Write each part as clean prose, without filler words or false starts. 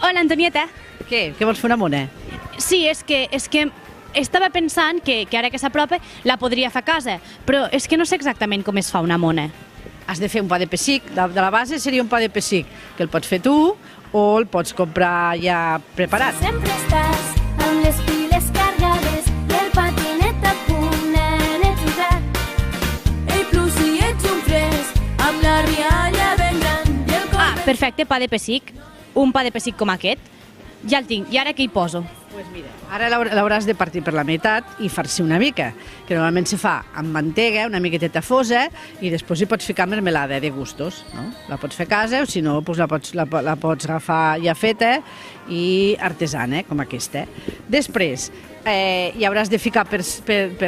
Hola, Antonieta. Què? Què vols fer una mona? Sí, és que estava pensant que ara que s'apropa la podria fer a casa, però és que no sé exactament com es fa una mona. Has de fer un pa de pessic. De la base seria un pa de pessic, que el pots fer tu o el pots comprar ja preparat. Sempre estàs amb les piles cargades i el patinet a punt, nen, ets un crac. Ei, plus, si ets un fresc, amb la rialla ben gran i el cor... Perfecte, pa de pessic. Un pa de pessic com aquest. Ja el tinc. I ara què hi poso? Pues mira, ara l'hauràs de partir per la meitat i farcir una mica, que normalment se fa amb mantega, una miqueteta fosa, i després hi pots ficar mermelada de gustos, no? La pots fer a casa, o si no, doncs la pots agafar ja feta i artesana, com aquesta. Després, hi hauràs de ficar per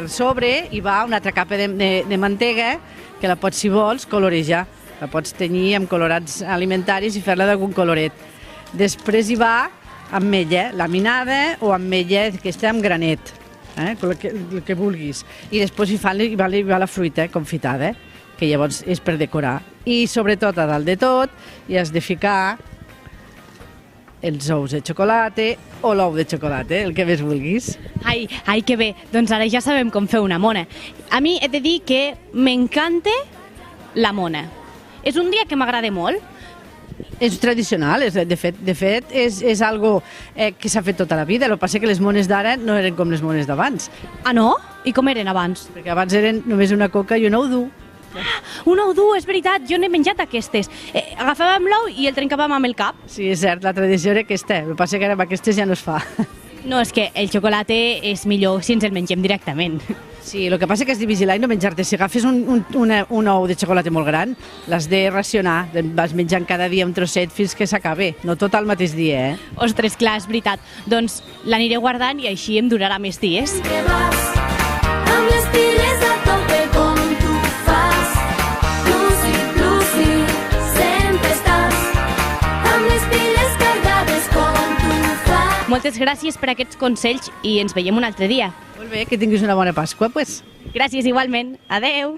sobre i va una altra capa de mantega, que la pots, si vols, colorejar. La pots tenyir amb colorants alimentaris i fer-la d'algun coloret. Després hi va ametlla laminada o ametlla aquesta amb granet, el que vulguis. I després hi va la fruita confitada, que llavors és per decorar. I sobretot, a dalt de tot, hi has de ficar els ous de xocolata o l'ou de xocolata, el que més vulguis. Ai, que bé. Doncs ara ja sabem com fer una mona. A mi he de dir que m'encanta la mona. És un dia que m'agrada molt. És tradicional, de fet és algo que s'ha fet tota la vida. El que passa és que les mones d'ara no eren com les mones d'abans. Ah, no? I com eren abans? Perquè abans eren només una coca i un ou dur. Un ou dur, és veritat, jo n'he menjat aquestes. Agafàvem l'ou i el trencàvem amb el cap. Sí, és cert, la tradició era aquesta. El que passa és que ara amb aquestes ja no es fa. No, és que el xocolata és millor si ens el mengem directament. Sí, el que passa és que has de vigilar i no menjar-te. Si agafes un ou de xocolata molt gran, l'has de racionar. Vas menjant cada dia un trosset fins que s'acabe. No tot al mateix dia, Ostres, clar, és veritat. Doncs l'aniré guardant i així em durarà més dies. Que vas amb les piles a tope com tu fas. Lucy, sempre estàs amb les piles cargades com tu fas. Moltes gràcies per aquests consells i ens veiem un altre dia. Molt bé, que tinguis una bona Pasqua, pues. Gràcies igualment. Adeu.